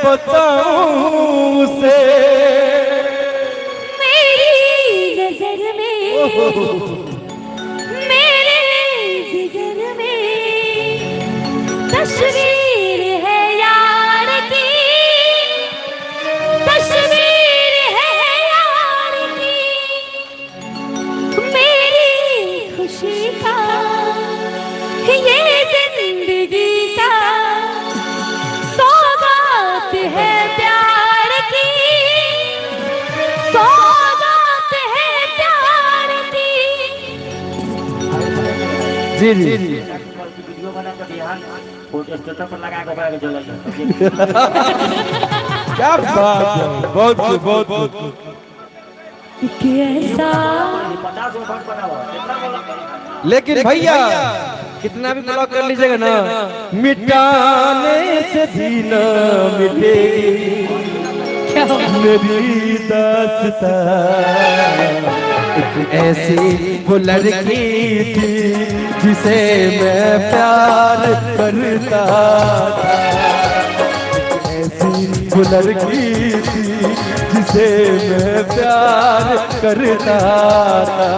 बताऊं उसे। मेरी नजर में, मेरे जिगर में तस्वीर है यार की, तस्वीर है यार की। मेरी खुशी का ये जिंदगी का सौगात है प्यार की, सौगात है प्यार की। जी जी वीडियो बना के बिहान फोटो स्टेटस पर लगा के बड़ा जला क्या बात है, बहुत खूब, बहुत खूब। कैसा 50 वोट बना हुआ कितना बोला। लेकिन भैया कितना भी ब्लॉक कर लीजिएगा ना, मिटाने से भी न मिटेगी मेरी दास्तां। एक ऐसी वो लड़की थी जिसे मैं प्यार करता था, ऐसी वो लड़की थी जिसे मैं प्यार करता था।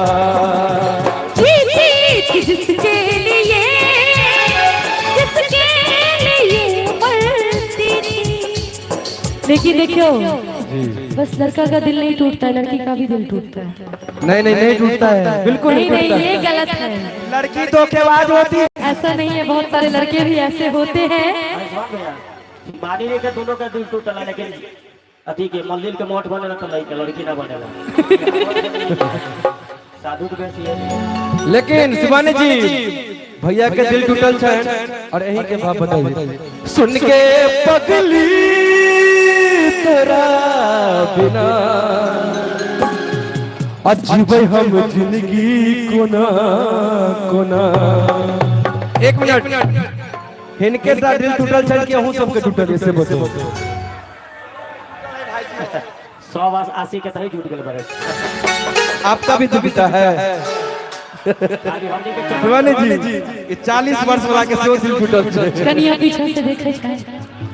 जिसके लिए, जिसके लिए मरती थी। लेकिन देखो बस लड़का का दिल नहीं टूटता, लड़की का भी दिल टूटता है। नहीं टूटता है, बिल्कुल नहीं नहीं नहीं, टूटता। ये गलत है। लड़की धोखेबाज होती है। ऐसा नहीं है, बहुत सारे लड़के भी ऐसे होते हैं। मानी नहीं के दोनों का दिल टूटला, लेकिन अथी के मंदिर के मोट बने तो लड़की ना बनेला। साधु के बेसी है। लेकिन शिवानी जी भैया के दिल टूटल है और यही के भाव बताइए। सुन के पगली तेरा बिना अजीबे हम जिंदगी कोना कोना। एक मिनट, इनके साथ दिल टूटल है कि हूँ सबके टूटल ऐसे बताओ। 180 के तरह जुट गए बड़े। आपका भी दुविधा है शिवानी जी, ये 40 वर्ष वाला के सो दिल टूटल है। कनिया पीछे से देखे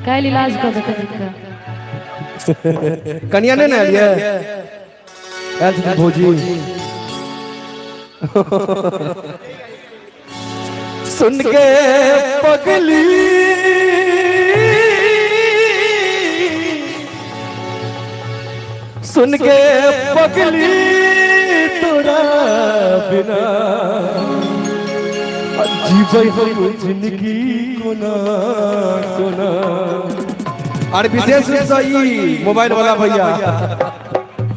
काल इलाज कर देता। कनिया ने ना लिया ऐसे भोजी। सुन के पगली सुन के पगली तोरा बिना जीवे हम जिंदगी कोना कोना। और विशेष रूप से ई मोबाइल वाला भैया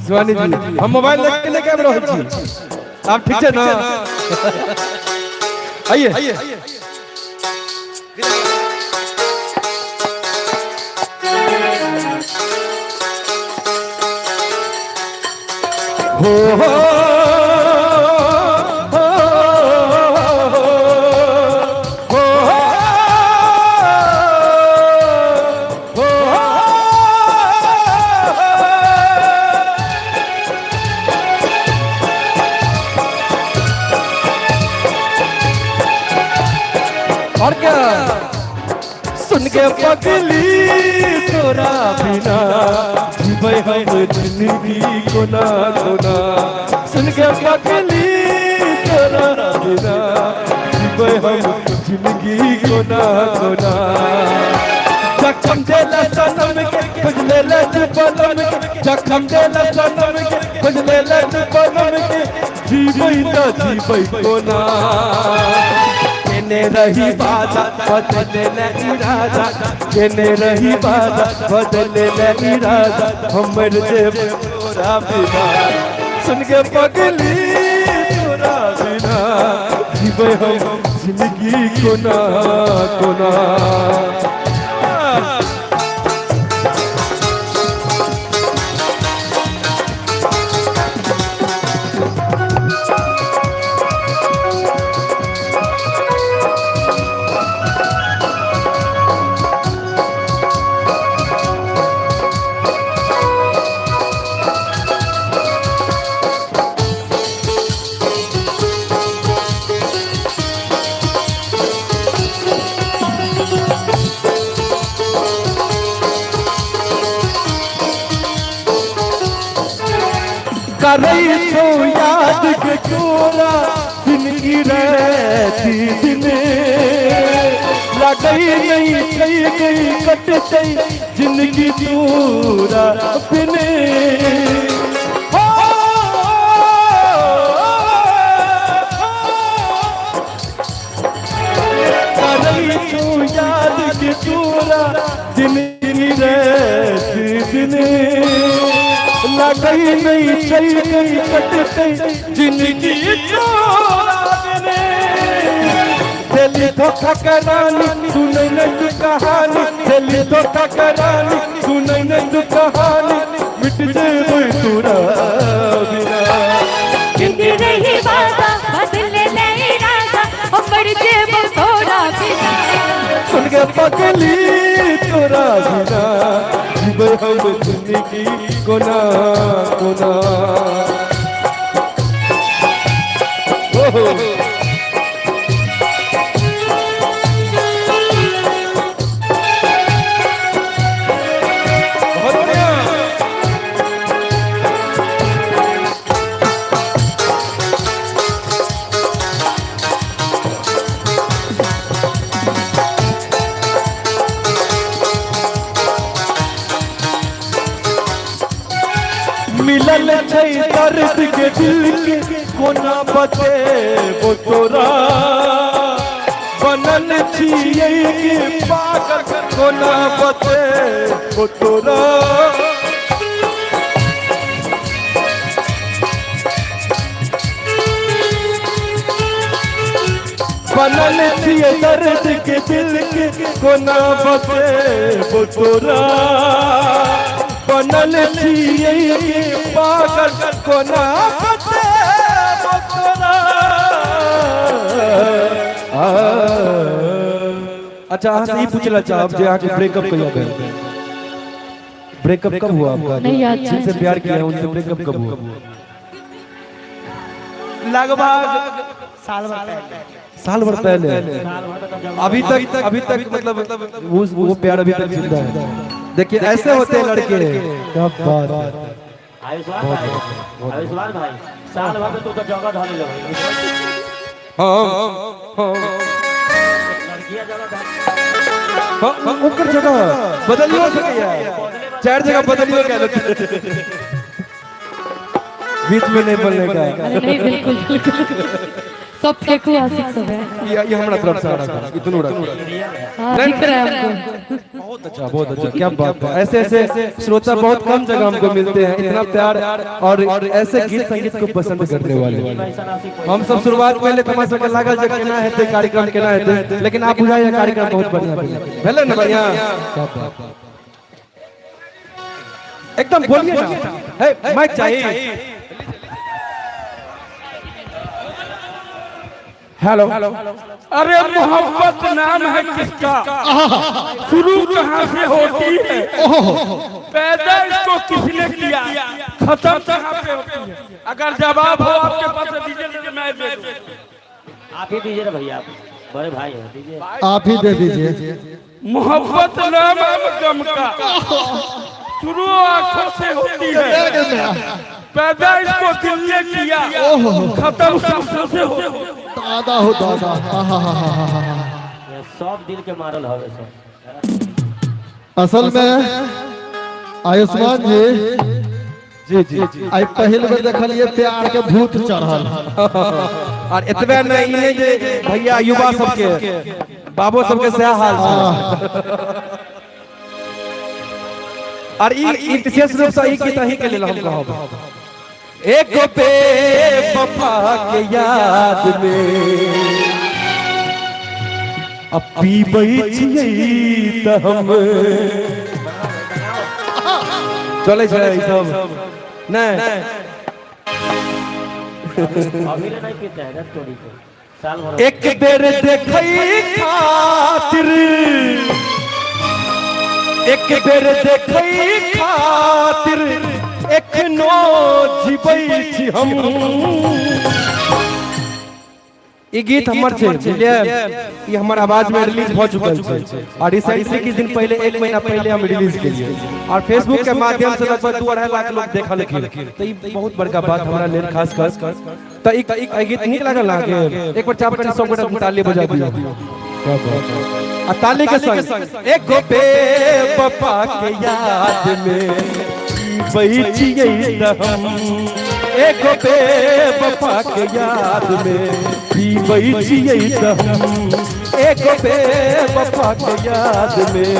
शिवानी जी, हम मोबाइल लेके रहो छी, आप ठीक है ना? आइए हो और क्या। सुन के पगली तोरा बिना जीवे हम जिंदगी कोना कोना। सुन के पगली तोरा बिना जीवे हम जिंदगी कोना कोना। जखम देला सनम के खुजले लज पलम के, जखम देला सनम के खुजले लज पलम के, जीवे तो जीवे कोना। केने रही बाधा बदले न इरादा, केने रही बाधा बदले न इरादा, हमर देव तोरा बिना। सुन के पगली तोरा बिना जीवे हम जिंदगी कोना कोना। करई छो याद के तोरा जिंदगी रहती दिन लगई नहीं कई गई कटते जिंदगी तोरा बिने करई छो याद के तोरा जिंदगी रहती दिन लगई नहीं सही गई कटते जिंदगी तोरा बिने दिल्ली धोखा करानी सुने न तू कहानी दिल्ली धोखा करानी सुने न तू कहानी मिट जाए तोरा बिना जिंदगी रही वादा बदले नहीं राजा मर जाए तोरा बिना सुन के पगली तोरा बिना जीवन हम जिंदगी कोना कोना ओहो मिलल छै दर्द के दिल के कोना बचे वो तोरा बनल छियै के पागल कोना बचे वो तोरा बनल छियै दर्द के दिल के कोना बचे वो तोरा बनल छियै पागल कोना बचे वो तोरा अच्छा अहाँ से ही पूछला चाहब जे अहाँ के ब्रेकअप कहिया भेल ब्रेकअप कब हुआ आपका नहीं याद है। जिनसे प्यार किया उनसे ब्रेकअप कब हुआ लगभग साल भर पहले अभी तक मतलब वो प्यार अभी तक जिंदा है देखिए ऐसे होते हैं लड़के क्या बात है आयुष्मान भाई साल भर में तू तो जगह ढाले लो हाँ लड़कियां जगह ऊपर जगह बदलियो सकिया चार जगह बदलियो क्या बीच में नहीं बोलने का अरे नहीं बिल्कुल सब फेंकू आशिक सब है ये हमारा तरफ से आ रहा है इतना उड़ा हाँ दिख रहा है हमको बहुत अच्छा क्या बात है ऐसे ऐसे श्रोता बहुत कम जगह हमको मिलते हैं इतना प्यार और ऐसे गीत संगीत को पसंद करने वाले हम सब शुरुआत पहले तमाशा के लागल जगह केना हेते कार्यक्रम केना हेते लेकिन आप बुझाइए कार्यक्रम बहुत बढ़िया भेले ना बढ़िया क्या बात एकदम बोलिए ना है माइक चाहिए हेलो अरे मोहब्बत नाम है किसका शुरू कहाँ से होती है पैदा इसको किसने किया खत्म कहाँ पे होती है अगर जवाब हो आपके पास तो दीजिए नहीं मैं दे दूं आप ही दीजिए ना भैया आप बड़े भाई हो दीजिए आप ही दे दीजिए मोहब्बत नाम है गम का शुरू आंखों से होती है पैदा इसको दिल ने किया खत्म सांसों से हो दादा हो दादा ये सब दिल के मारल हवे सब असल में आयुष्मान जी जी आई पहले बार देखलिए प्यार के भूत चढ़ल और इतने नहीं है जे भैया युवा सबके बाबू सबके से हाल और ई विशेष रूप से ई की तही के लेल हम कहब एक पे वफा के याद में अब पीबै छियै त हम चले छै ई सब नहीं अभी नहीं पीते हैं थोड़ी को साल भर एक बेर देखै खातिर एक बेर देखै खातिर एखनो जीबै छी हम ये गीत हमर छे बुझलिए ये हमर आवाज में रिलीज हो चुकल छे और रिसेंटली कुछ दिन पहले 1 महीना पहले हम रिलीज केलिए और फेसबुक के माध्यम से लगभग 2-2.5 लाख लोग देखल तो ये बहुत बड़का बात हमरा लेल खास तो एक गीत निक लागल ना के एक बार चाप कर सब गोटा ताली बजा दियो क्या बात आ ताली के संग एक गो बेवफा के याद में बैठिए हम एक बेवफा के याद में बैठिए हम एक बेवफा के याद में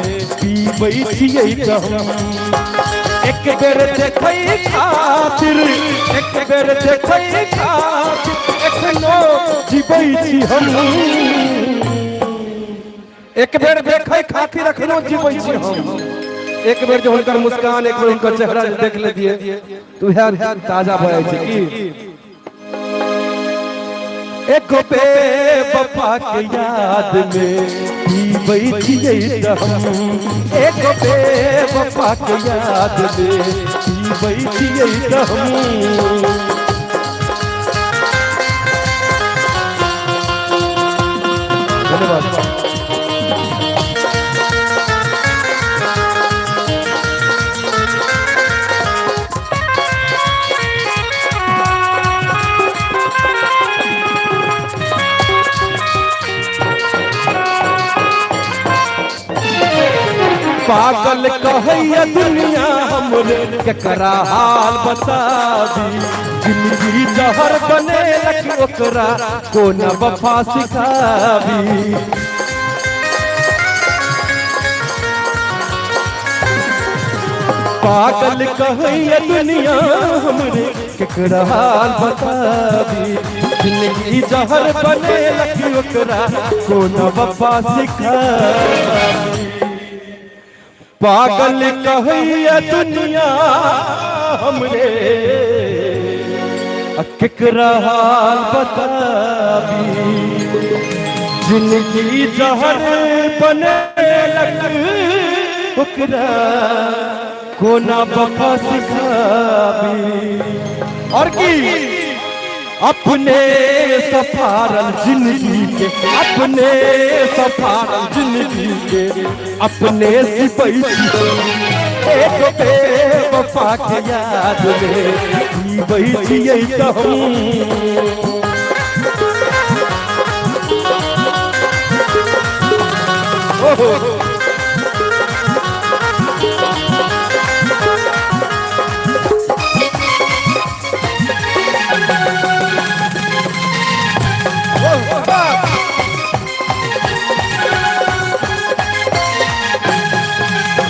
बैठिए हम एक बेर देखै खातिर एक बेर देखै खातिर एखनो जीबै छी हम एक बेर देखै खातिर एखनो जीबै छी हम एक बेर जो हुनकर मुस्कान एक बेर हुनकर चेहरा देख ले दिए तो यार ताजा भ जाय छै की एक बेवफा के याद में बैठिए हम एक बेवफा के याद में बैठिए हम धन्यवाद पागल कहैया दुनिया हमरे केकरा हाल बता दी जिंदगी जहर बने लगी ओकरा कोन वफा सिखाबी पागल कहैया दुनिया हमरे केकरा हाल बता दी जिंदगी जहर बने लगी ओकरा कोन वफा सिखाबी पागल कहैया दुनिया हमरे केकरा हाल बताबी जिंदगी जहर बने लगी ओकरा कोना वफा सिखाबी और की अपने सफारल जिंदगी के अपने सफारल जिंदगी के अपने सिपाही एक बेवफा के याद में बैठिए हम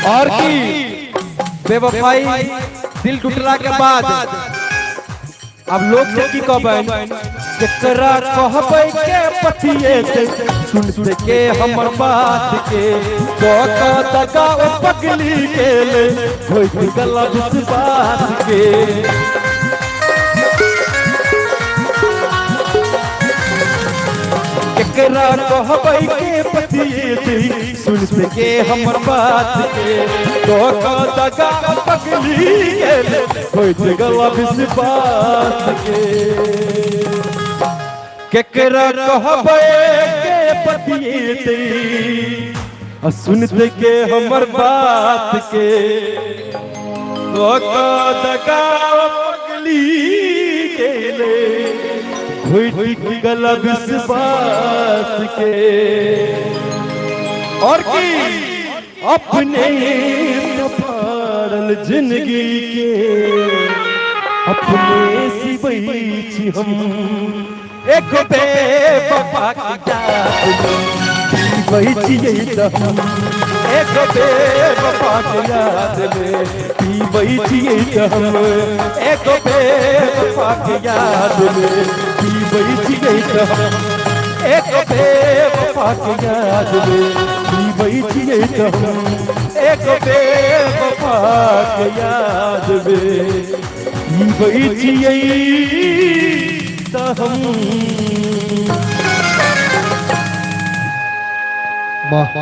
और की बेवफाई दिल टूटला के बाद अब लोग से की कहबन केकरा कहबै के पतिए से सुन सुन के हमर बात के तो तका ओ पगली के ले होई गला विश्वास के केकरा कहबै के पतिए से सुन सुन के हमर बात के तो दगा पगली के ले होई गला विश्वास के केकरा कहबै के पतिए से सुन के हमर बात के तो दगा पगली के ले हुई गला विश्वास के और की अपने सफारल जिंदगी के अपने सिवई छी हम एक बेवफा की याद में बैठिए हम एक बेवफा की याद में बैठिए हम एक बेवफा की याद में बैठिए हम एक बेवफा की याद में बैठिए हम एक बेवफा की याद में बैठिए हम। वाह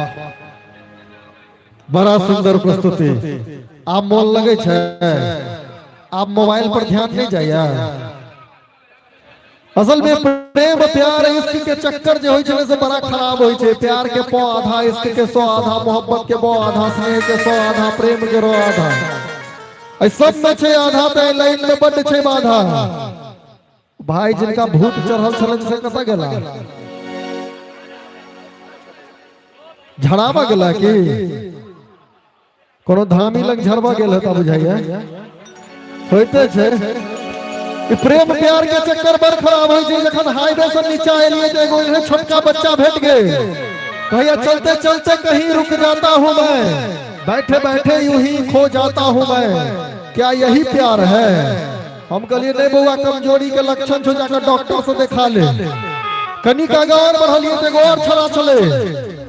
बड़ा सुंदर प्रस्तुति। आप मोन लगे छे, आप मोबाइल पर ध्यान नहीं जाइए। असल में प्रेम प्यार इश्क के चक्कर जो होय छे से बड़ा खराब होय छे। प्यार के पौ आधा, इश्क के 100 आधा, मोहब्बत के 100 आधा, स्नेह के 100 आधा, प्रेम के 100 आधा। ऐ सब में छे आधा पे लाइन में बड छे बाधा। भाई जिनका भूत चढ़ल छलन से कसा गेला, झड़ावा गेला कि कोनो धामी लग झड़वा गेल है त बुझाइए होते छे। ई प्रेम प्यार के चक्कर बड़ खराब होय छै। जखन हाईवे से नीचा एलिए तो एगो इहे छोटका बच्चा भेट गए, कहिया चलते चलते कहीं रुक जाता हूं मैं, बैठे बैठे यूं ही खो जाता हूं मैं, क्या यही प्यार है? हम कहलिए नहीं बउआ, कमजोरी के लक्षण छो, जाकर डॉक्टर से दिखा ले। कनी का और बढ़लिए तो एगो और छड़ा चले,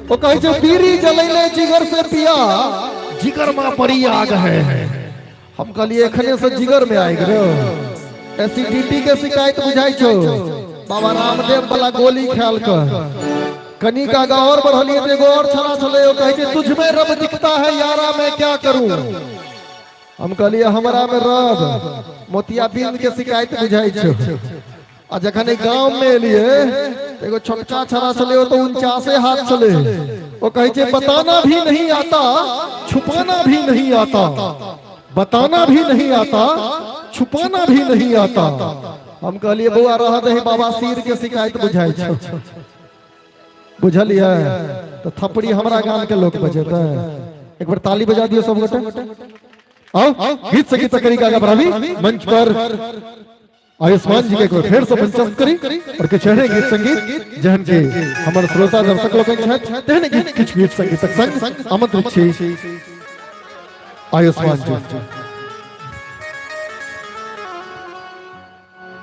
वो कहे छै बीड़ी जलैले जिगर से पिया, जिगर में पड़ी आग है। हम कहलिए एखने से जिगर में आइ गेलो, एसिडिटी के शिकायत बुझाई छो, बाबा रामदेव वाला गोली खेल कर। कनी का और बढ़लिए तो एगो और छड़ा चले, वो कहे छै तुझ में रब दिखता है यारा मैं क्या करूं। हम कहलिए हमरा में रब मोतियाबिंद के शिकायत बुझाई छो। आ जखन गांव में एलिए एगो छोटका छड़ा चले, वो तो 49 हाथ चले, वो कहे छै बताना भी नहीं आता, छुपाना भी नहीं आता, बताना भी नहीं आता, छुपाना भी नहीं आता। हम कहलिए बउआ रह दही, बाबा सिर के शिकायत बुझाई छो। बुझलिए तो थपड़ी हमरा गान के लोग बजेता है। एक बार ताली बजा दियो सब गोटे। आओ गीत संगीत करी का बराबरी मंच पर आयुष्मान जी के को फिर से मंचस्थ करी और के चेहरे गीत संगीत जहन के हमर श्रोता दर्शक लोग छथि तेहने गीत संगीत संग आमंत्रित छी आयुष्मान जी।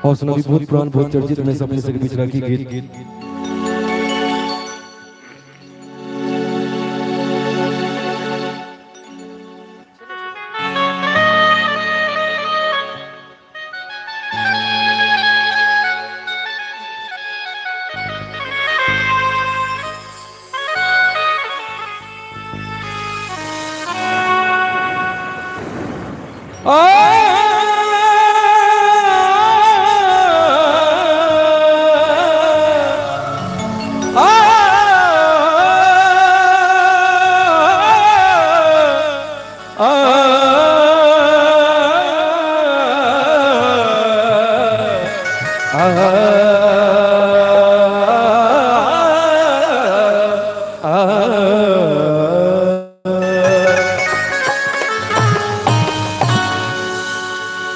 और सुना भी बहुत पुरान बहुत चर्चित में से अपने से बीच रखी गीत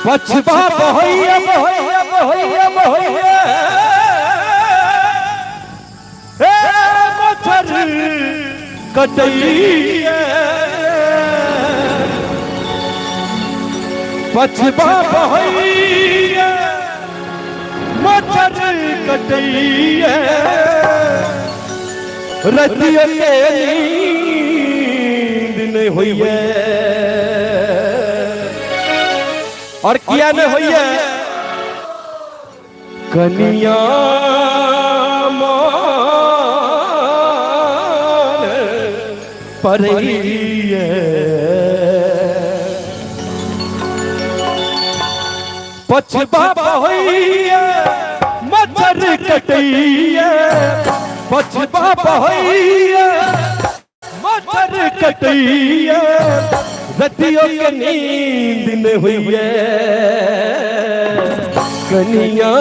पछबा बहैया बहैया बहैया बहैया हे मच्छर कटैया पछबा बहैया मच्छर कटैया रतिया के नींद नहीं होइए और किया न होइए कनिया मान परइए पछबा बहैया मच्छर कटैया पछबा बहैया मच्छर कटैया रतियों के नींद न हुई कनिया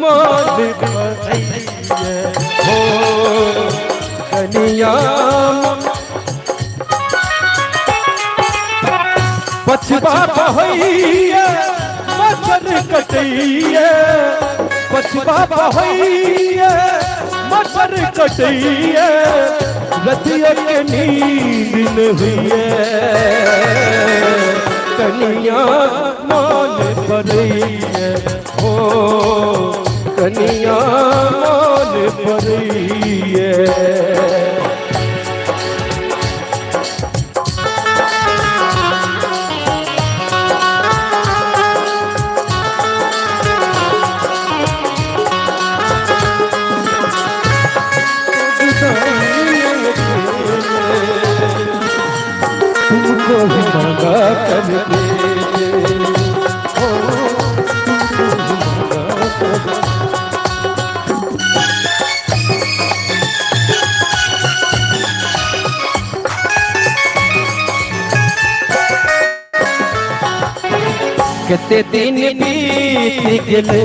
मान हो कनिया पछबा बहैया मच्छर कटैया पछबा बहैया मच्छर कटैया रतिया के नींद न हुई कनिया मान परइए हो कनिया मान परइए तुमको ही मांगा करते हो कते दिन बीत गेले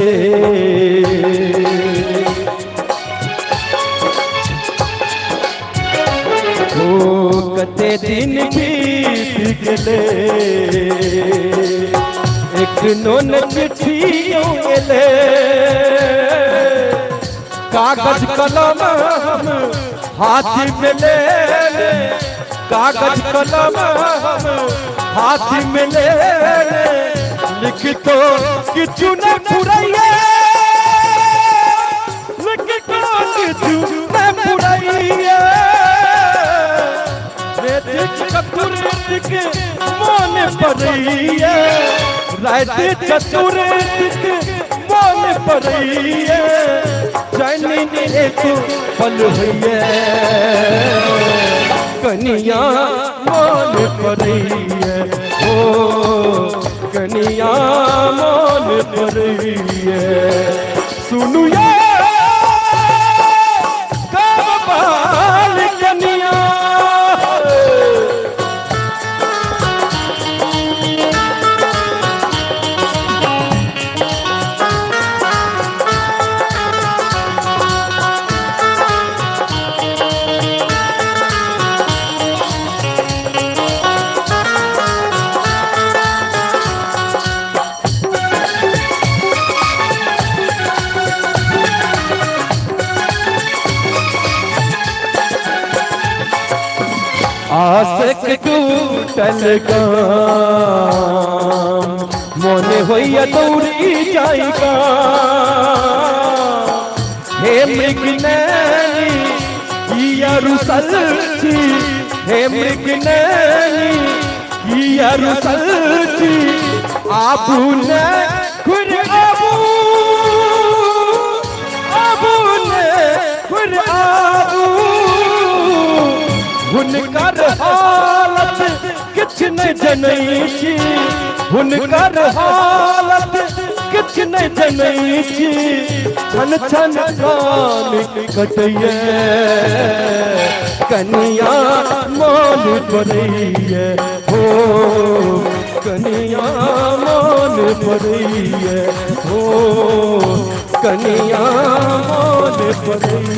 ओ कते दिन बीत गेले एक नोन चिट्ठियों गेले कागज कलम हम हाथ में ले कागज कलम हम हाथ में ले लिख तो किछु न फुराइए लिख तो किछु न फुराइए देख चतुर के मन पड़िए रात चतुर के मन पड़िए जानी एक पल हुई कनिया मन पड़िए ओ कनिया मन पड़िए सुनु ये कब बाल कनिया आसक टूटल गाम मोने होइया दौड़ी जाएगा हे मृगनैनी किया रुसल छी हे मृगनैनी किया रुसल छी आबू ने खुर आबू आबू ने खुर आबू हुनकर हालत किछ न जनई छी हुनकर हालत किछ न जनई छी छन छन प्राण कटइए कनिया मन पड़इए हो कनिया मन पड़इए हो कनिया मन पड़इए